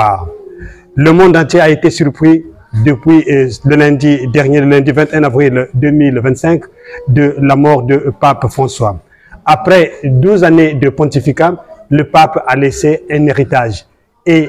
Ah. Le monde entier a été surpris depuis le lundi dernier, le lundi 21 avril 2025, de la mort de Pape François. Après 12 années de pontificat, le pape a laissé un héritage. Et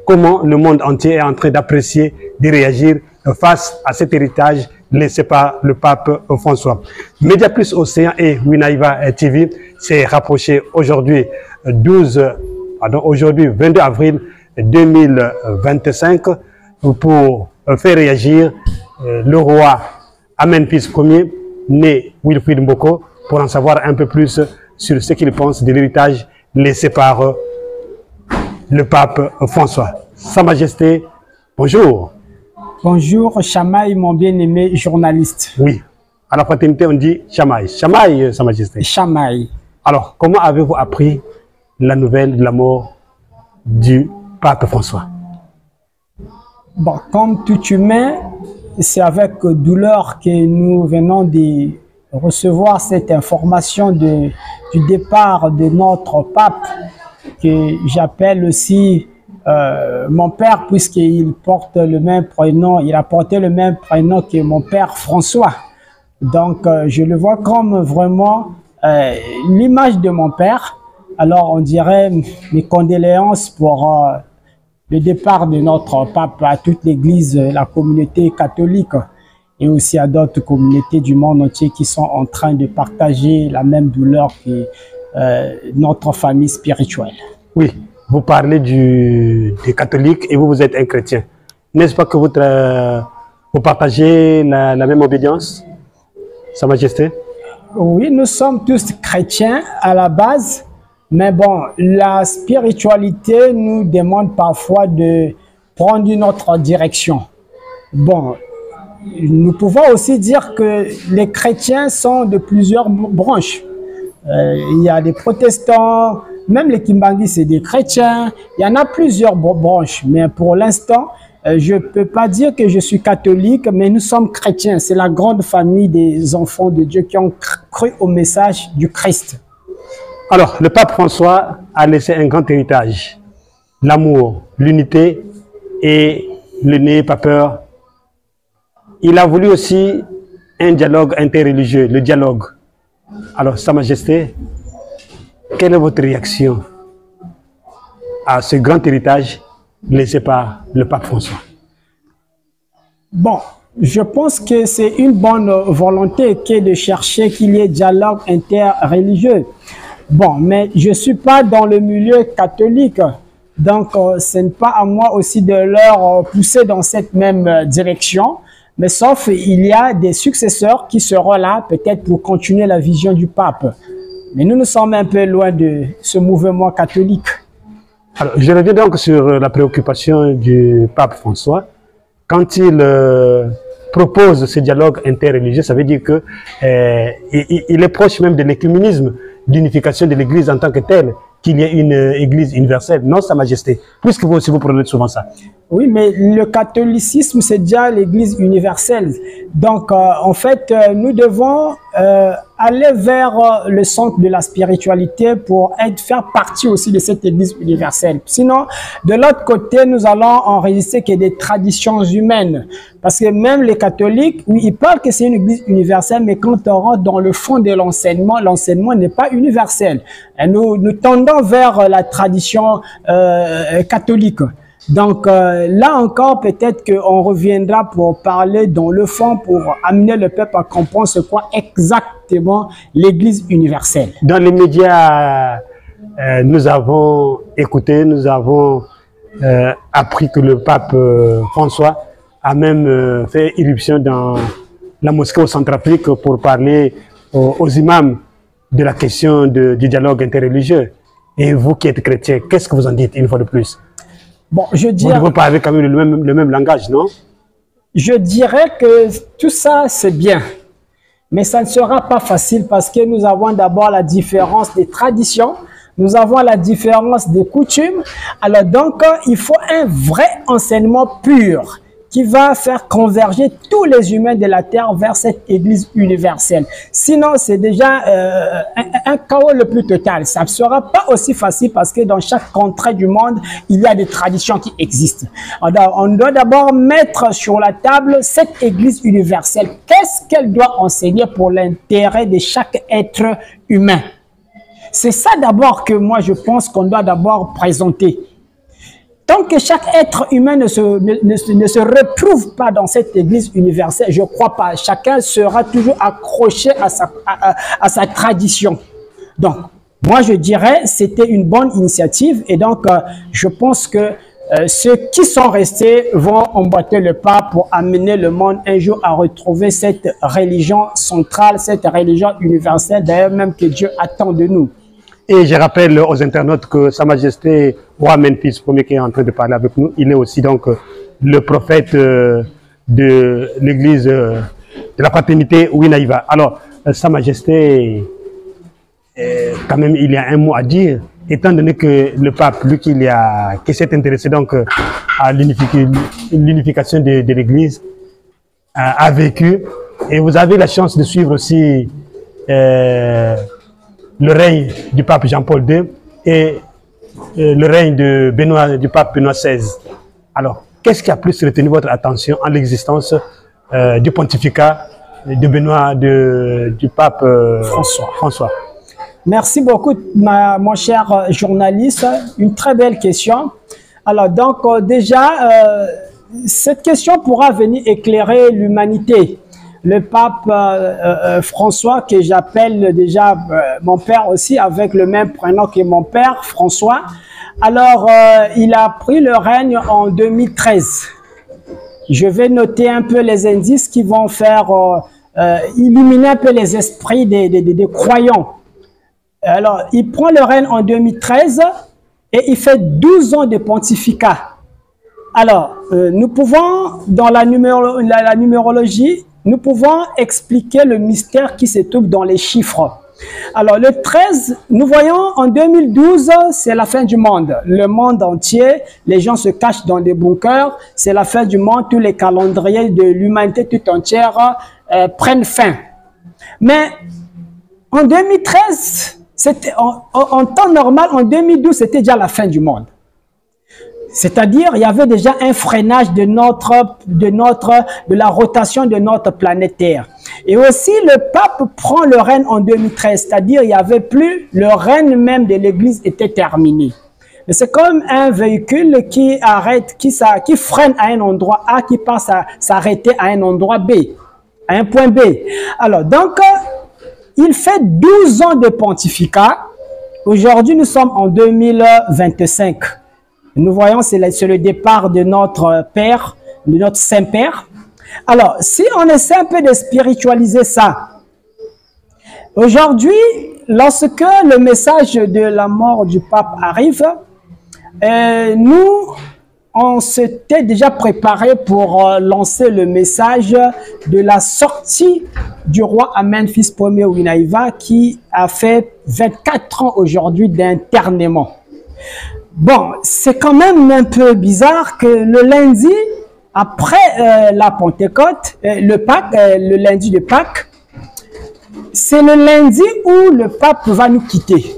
comment le monde entier est en train d'apprécier, de réagir face à cet héritage laissé par le pape François. Média Plus Océan et Winaïva TV s'est rapproché aujourd'hui 22 avril 2025 pour faire réagir le roi Amenphis Ier, né Wilfrid Mboko, pour en savoir un peu plus sur ce qu'il pense de l'héritage laissé par le pape François. Sa Majesté, bonjour. Bonjour, Chamaï, mon bien-aimé journaliste. Oui, à la fraternité, on dit Chamaï. Chamaï, Sa Majesté. Chamaï. Alors, comment avez-vous appris la nouvelle de la mort du pape François? Bon, comme tout humain, c'est avec douleur que nous venons de recevoir cette information du départ de notre pape, que j'appelle aussi mon père, puisqu'il porte le même prénom, il a porté le même prénom que mon père François. Donc, je le vois comme vraiment l'image de mon père. Alors, on dirait mes condoléances pour le départ de notre pape à toute l'Église, la communauté catholique et aussi à d'autres communautés du monde entier qui sont en train de partager la même douleur que notre famille spirituelle. Oui, vous parlez des catholiques et vous êtes un chrétien. N'est-ce pas que vous partagez la même obédience, Sa Majesté? Oui, nous sommes tous chrétiens à la base. Mais bon, la spiritualité nous demande parfois de prendre une autre direction. Bon, nous pouvons aussi dire que les chrétiens sont de plusieurs branches. Il y a des protestants, même les Kimbangi, c'est des chrétiens. Il y en a plusieurs branches. Mais pour l'instant, je ne peux pas dire que je suis catholique, mais nous sommes chrétiens. C'est la grande famille des enfants de Dieu qui ont cru au message du Christ. Alors, le pape François a laissé un grand héritage, l'amour, l'unité et le n'ayez pas peur. Il a voulu aussi un dialogue interreligieux, le dialogue. Alors, Sa Majesté, quelle est votre réaction à ce grand héritage laissé par le pape François? Bon, je pense que c'est une bonne volonté que de chercher qu'il y ait dialogue interreligieux. Bon, mais je ne suis pas dans le milieu catholique, donc ce n'est pas à moi aussi de leur pousser dans cette même direction, mais sauf il y a des successeurs qui seront là peut-être pour continuer la vision du pape. Mais nous sommes un peu loin de ce mouvement catholique. Alors, je reviens donc sur la préoccupation du pape François. Quand il propose ce dialogue interreligieux, ça veut dire que il est proche même de l'écuménisme, d'unification de l'Église en tant que telle, qu'il y ait une Église universelle. Non, Sa Majesté, puisque vous aussi vous prenez souvent ça. Oui, mais le catholicisme, c'est déjà l'Église universelle. Donc, en fait, nous devons aller vers le centre de la spiritualité pour faire partie aussi de cette Église universelle. Sinon, de l'autre côté, nous allons enregistrer que des traditions humaines. Parce que même les catholiques, oui, ils parlent que c'est une Église universelle, mais quand on rentre dans le fond de l'enseignement, l'enseignement n'est pas universel. Et nous tendons vers la tradition catholique. Donc là encore, peut-être qu'on reviendra pour parler dans le fond, pour amener le peuple à comprendre ce qu'est exactement l'Église universelle. Dans les médias, nous avons écouté, nous avons appris que le pape François a même fait irruption dans la mosquée au Centrafrique pour parler aux imams de la question du dialogue interreligieux. Et vous qui êtes chrétien, qu'est-ce que vous en dites une fois de plus? Bon, je dirais... Vous devez parler quand même le même langage, non? Je dirais que tout ça, c'est bien. Mais ça ne sera pas facile parce que nous avons d'abord la différence des traditions, nous avons la différence des coutumes. Alors donc, il faut un vrai enseignement pur qui va faire converger tous les humains de la terre vers cette Église universelle. Sinon, c'est déjà un chaos le plus total. Ça ne sera pas aussi facile parce que dans chaque contrée du monde, il y a des traditions qui existent. Alors, on doit d'abord mettre sur la table cette Église universelle. Qu'est-ce qu'elle doit enseigner pour l'intérêt de chaque être humain? C'est ça d'abord que moi je pense qu'on doit d'abord présenter. Tant que chaque être humain ne se retrouve pas dans cette Église universelle, je ne crois pas. Chacun sera toujours accroché à sa tradition. Donc, moi je dirais c'était une bonne initiative et donc je pense que ceux qui sont restés vont emboîter le pas pour amener le monde un jour à retrouver cette religion centrale, cette religion universelle, d'ailleurs même que Dieu attend de nous. Et je rappelle aux internautes que Sa Majesté Roi Memphis Ier qui est en train de parler avec nous, il est aussi donc le prophète de l'église de la fraternité Winaïva. Alors, Sa Majesté, quand même, il y a un mot à dire, étant donné que le pape, lui qui s'est intéressé donc à l'unification de l'église, a vécu, et vous avez la chance de suivre aussi le règne du pape Jean-Paul II et le règne du pape Benoît XVI. Alors, qu'est-ce qui a plus retenu votre attention en l'existence du pontificat du pape François? Merci beaucoup, mon cher journaliste. Une très belle question. Alors, donc, déjà, cette question pourra venir éclairer l'humanité. Le pape François, que j'appelle déjà mon père aussi, avec le même prénom que mon père, François. Alors, il a pris le règne en 2013. Je vais noter un peu les indices qui vont faire illuminer un peu les esprits des croyants. Alors, il prend le règne en 2013 et il fait 12 ans de pontificat. Alors, nous pouvons, dans la numérologie, nous pouvons expliquer le mystère qui se trouve dans les chiffres. Alors, le 13, nous voyons en 2012, c'est la fin du monde. Le monde entier, les gens se cachent dans des bunkers. C'est la fin du monde. Tous les calendriers de l'humanité tout entière prennent fin. Mais en 2013, en temps normal, en 2012, c'était déjà la fin du monde. C'est-à-dire, il y avait déjà un freinage de la rotation de notre planète Terre. Et aussi, le pape prend le règne en 2013, c'est-à-dire, il n'y avait plus, le règne même de l'Église était terminé. Mais c'est comme un véhicule qui freine à un endroit A, qui passe à s'arrêter à un endroit B, à un point B. Alors, donc, il fait 12 ans de pontificat. Aujourd'hui, nous sommes en 2025. Nous voyons, c'est le départ de notre Père, de notre Saint-Père. Alors, si on essaie un peu de spiritualiser ça, aujourd'hui, lorsque le message de la mort du pape arrive, nous, on s'était déjà préparé pour lancer le message de la sortie du roi Memphis Ier Winaïva qui a fait 24 ans aujourd'hui d'internement. Bon, c'est quand même un peu bizarre que le lundi, après la Pentecôte, le lundi de Pâques, c'est le lundi où le pape va nous quitter.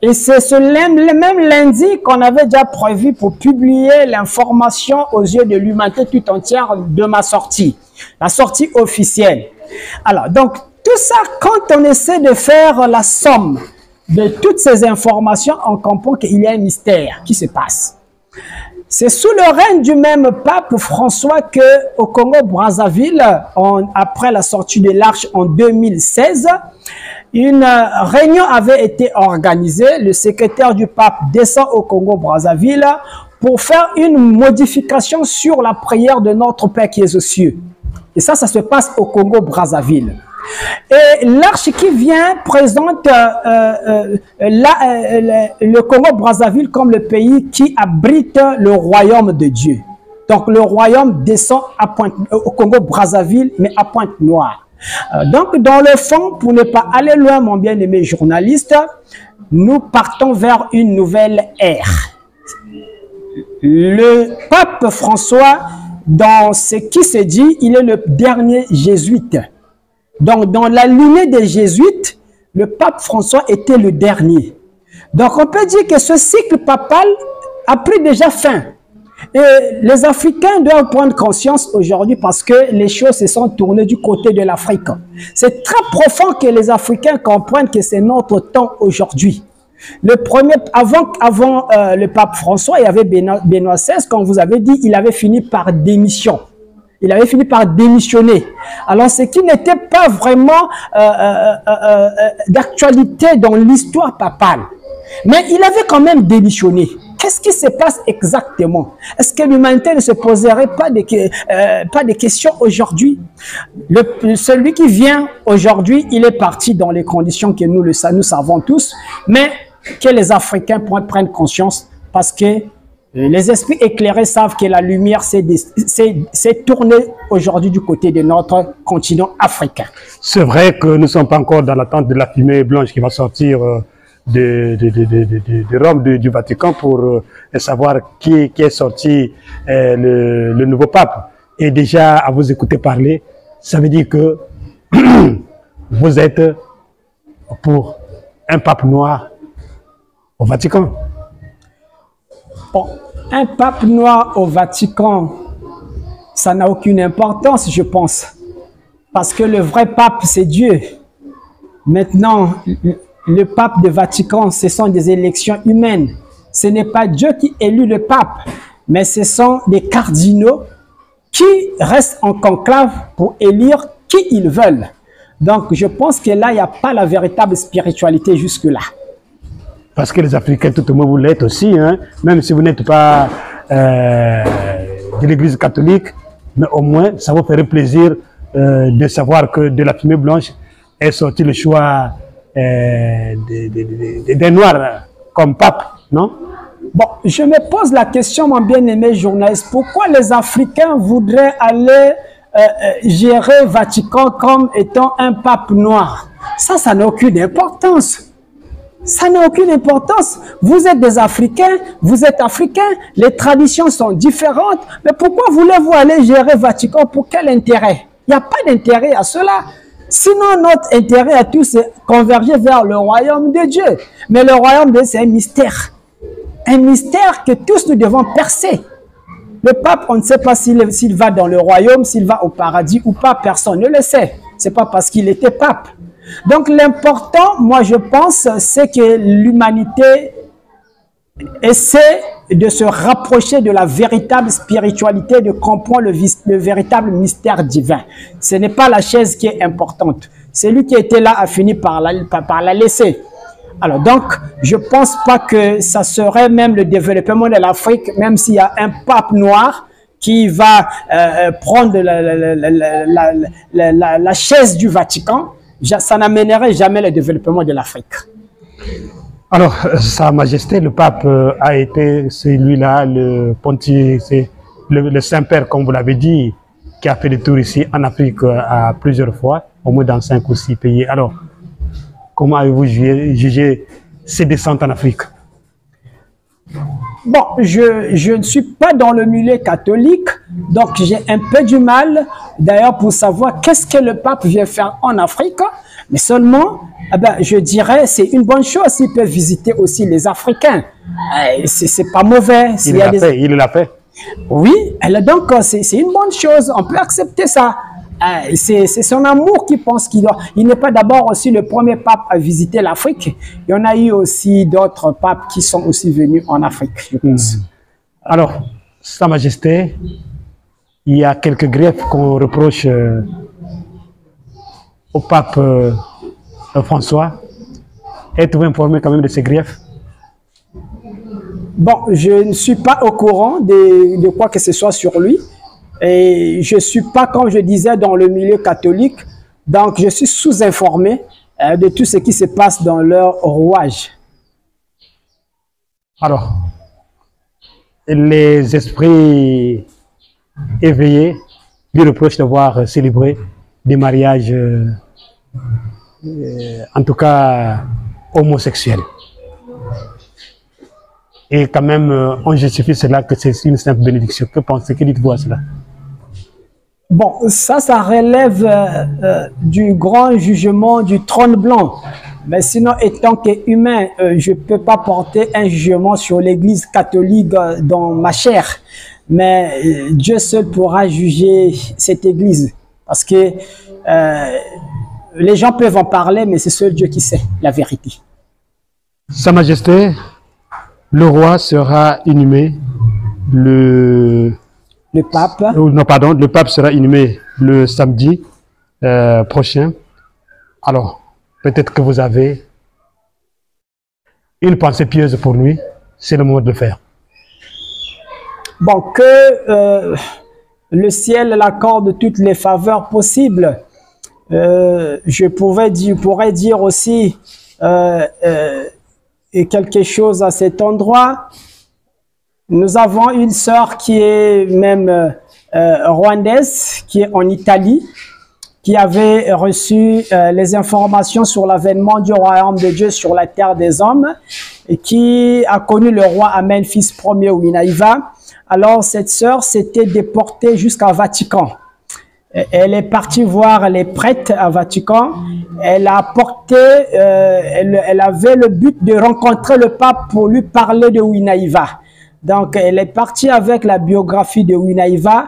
Et c'est le même lundi qu'on avait déjà prévu pour publier l'information aux yeux de l'humanité tout entière de ma sortie, la sortie officielle. Alors, donc, tout ça, quand on essaie de faire la somme de toutes ces informations, on comprend qu'il y a un mystère qui se passe. C'est sous le règne du même pape François que au Congo-Brazzaville, après la sortie de l'Arche en 2016, une réunion avait été organisée. Le secrétaire du pape descend au Congo-Brazzaville pour faire une modification sur la prière de notre Père qui est aux cieux. Et ça se passe au Congo-Brazzaville. Et l'arche qui vient présente le Congo-Brazzaville comme le pays qui abrite le royaume de Dieu. Donc le royaume descend au Congo-Brazzaville, mais à Pointe-Noire. Donc dans le fond, pour ne pas aller loin, mon bien-aimé journaliste, nous partons vers une nouvelle ère. Le pape François dans ce qui se dit, il est le dernier jésuite. Donc, dans la lignée des jésuites, le pape François était le dernier. Donc, on peut dire que ce cycle papal a pris déjà fin. Et les Africains doivent prendre conscience aujourd'hui parce que les choses se sont tournées du côté de l'Afrique. C'est très profond que les Africains comprennent que c'est notre temps aujourd'hui. Le premier, avant le pape François, il y avait Benoît XVI, comme vous avez dit, il avait fini par démission. Il avait fini par démissionner. Alors, ce qui n'était pas vraiment d'actualité dans l'histoire papale. Mais il avait quand même démissionné. Qu'est-ce qui se passe exactement? Est-ce que l'humanité ne se poserait pas des questions aujourd'hui? Celui qui vient aujourd'hui, il est parti dans les conditions que nous savons tous, mais que les Africains prennent conscience parce que les esprits éclairés savent que la lumière s'est tournée aujourd'hui du côté de notre continent africain. C'est vrai que nous ne sommes pas encore dans l'attente de la fumée blanche qui va sortir de Rome, du Vatican, pour savoir qui est sorti le nouveau pape. Et déjà, à vous écouter parler, ça veut dire que vous êtes pour un pape noir au Vatican. Bon, un pape noir au Vatican, ça n'a aucune importance, je pense. Parce que le vrai pape, c'est Dieu. Maintenant, le pape de Vatican, ce sont des élections humaines. Ce n'est pas Dieu qui élit le pape, mais ce sont des cardinaux qui restent en conclave pour élire qui ils veulent. Donc, je pense que là, il n'y a pas la véritable spiritualité jusque-là. Parce que les Africains, tout le monde, vous l'êtes aussi, hein? Même si vous n'êtes pas de l'Église catholique, mais au moins, ça vous ferait plaisir de savoir que de la fumée blanche est sorti le choix des Noirs comme pape, non? Bon, je me pose la question, mon bien-aimé journaliste, pourquoi les Africains voudraient aller gérer Vatican comme étant un pape noir? Ça n'a aucune importance. Ça n'a aucune importance. Vous êtes des Africains, vous êtes Africains, les traditions sont différentes. Mais pourquoi voulez-vous aller gérer Vatican? Pour quel intérêt? Il n'y a pas d'intérêt à cela. Sinon, notre intérêt à tous, c'est converger vers le royaume de Dieu. Mais le royaume de Dieu, c'est un mystère. Un mystère que tous nous devons percer. Le pape, on ne sait pas s'il va dans le royaume, s'il va au paradis ou pas, personne ne le sait. Ce n'est pas parce qu'il était pape. Donc l'important, moi je pense, c'est que l'humanité essaie de se rapprocher de la véritable spiritualité, de comprendre le véritable mystère divin. Ce n'est pas la chaise qui est importante. Celui qui était là a fini par la laisser. Alors donc, je ne pense pas que ça serait même le développement de l'Afrique, même s'il y a un pape noir qui va prendre la chaise du Vatican. Ça n'amènerait jamais le développement de l'Afrique. Alors, Sa Majesté, le pape a été celui-là, le pontife, le Saint-Père, comme vous l'avez dit, qui a fait le tour ici en Afrique à plusieurs fois, au moins dans 5 ou 6 pays. Alors, comment avez-vous jugé ces descentes en Afrique? Bon, je ne suis pas dans le milieu catholique, donc j'ai un peu du mal, d'ailleurs, pour savoir qu'est-ce que le pape vient faire en Afrique. Mais seulement, eh ben, je dirais, c'est une bonne chose s'il peut visiter aussi les Africains. C'est pas mauvais. Il l'a fait. Oui, donc c'est une bonne chose, on peut accepter ça. C'est son amour qui pense qu'il doit. Il n'est pas d'abord aussi le premier pape à visiter l'Afrique. Il y en a eu aussi d'autres papes qui sont aussi venus en Afrique, je pense. Alors, Sa Majesté, il y a quelques griefs qu'on reproche au pape François. Êtes-vous informé quand même de ces griefs? Bon, je ne suis pas au courant de quoi que ce soit sur lui. Et je ne suis pas, comme je disais, dans le milieu catholique. Donc, je suis sous-informé de tout ce qui se passe dans leur rouage. Alors, les esprits éveillés lui reprochent d'avoir célébré des mariages, en tout cas homosexuels. Et quand même, on justifie cela que c'est une simple bénédiction. Que dites-vous à cela? Bon, ça relève du grand jugement du trône blanc. Mais sinon, étant qu'humain, je ne peux pas porter un jugement sur l'Église catholique dans ma chair. Mais Dieu seul pourra juger cette Église. Parce que les gens peuvent en parler, mais c'est seul Dieu qui sait la vérité. Sa Majesté, le roi sera inhumé le pape. Non, pardon, le pape sera inhumé le samedi prochain. Alors, peut-être que vous avez une pensée pieuse pour lui. C'est le moment de le faire. Bon, que le ciel l'accorde toutes les faveurs possibles. Je pourrais dire aussi quelque chose à cet endroit. Nous avons une sœur qui est même rwandaise, qui est en Italie, qui avait reçu les informations sur l'avènement du royaume de Dieu sur la terre des hommes, et qui a connu le roi Amen, fils Ier Winaïva. Alors cette sœur s'était déportée jusqu'à Vatican. Elle est partie voir les prêtres à Vatican. Elle a apporté, elle avait le but de rencontrer le pape pour lui parler de Winaïva. Donc, elle est partie avec la biographie de Winaïva.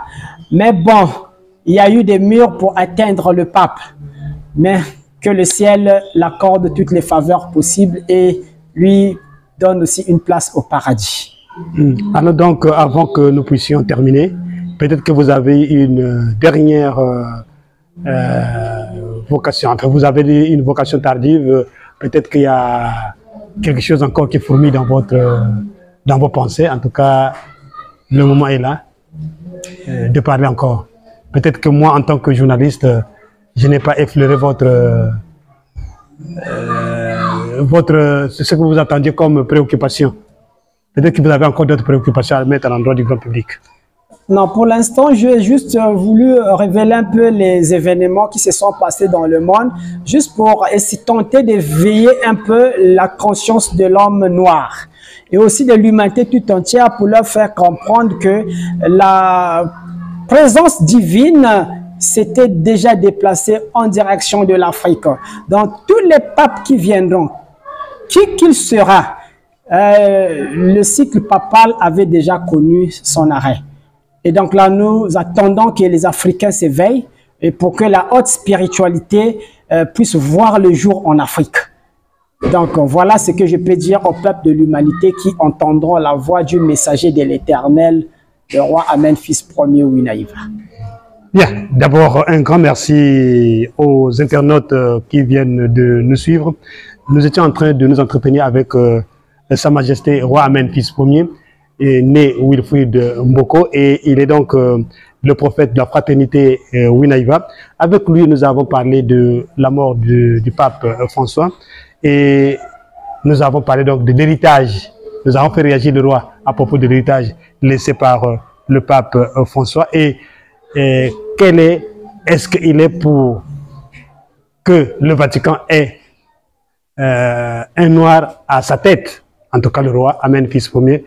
Mais bon, il y a eu des murs pour atteindre le pape. Mais que le ciel l'accorde toutes les faveurs possibles et lui donne aussi une place au paradis. Alors donc, avant que nous puissions terminer, peut-être que vous avez une dernière vocation. Enfin, vous avez une vocation tardive. Peut-être qu'il y a quelque chose encore qui fourmille dans vos pensées. En tout cas, le moment est là de parler encore. Peut-être que moi, en tant que journaliste, je n'ai pas effleuré ce que vous attendiez comme préoccupation. Peut-être que vous avez encore d'autres préoccupations à mettre à l'endroit du grand public. Non, pour l'instant, j'ai juste voulu révéler un peu les événements qui se sont passés dans le monde, juste pour essayer tenter d'éveiller un peu la conscience de l'homme noir et aussi de l'humanité tout entière pour leur faire comprendre que la présence divine s'était déjà déplacée en direction de l'Afrique. Donc, tous les papes qui viendront, qui qu'il sera, le cycle papal avait déjà connu son arrêt. Et donc là, nous attendons que les Africains s'éveillent et pour que la haute spiritualité puisse voir le jour en Afrique. Donc voilà ce que je peux dire au peuple de l'humanité qui entendront la voix du messager de l'Éternel, le roi Amen, fils Ier Winaïva. Bien, d'abord un grand merci aux internautes qui viennent de nous suivre. Nous étions en train de nous entretenir avec Sa Majesté roi Amen, fils Ier, né Wilfrid Mboko, et il est donc le prophète de la fraternité Winaïva. Avec lui, nous avons parlé de la mort du pape François, et nous avons parlé donc de l'héritage. Nous avons fait réagir le roi à propos de l'héritage laissé par le pape François, et est-ce qu'il est pour que le Vatican ait un noir à sa tête, en tout cas le roi Amen, fils Ier.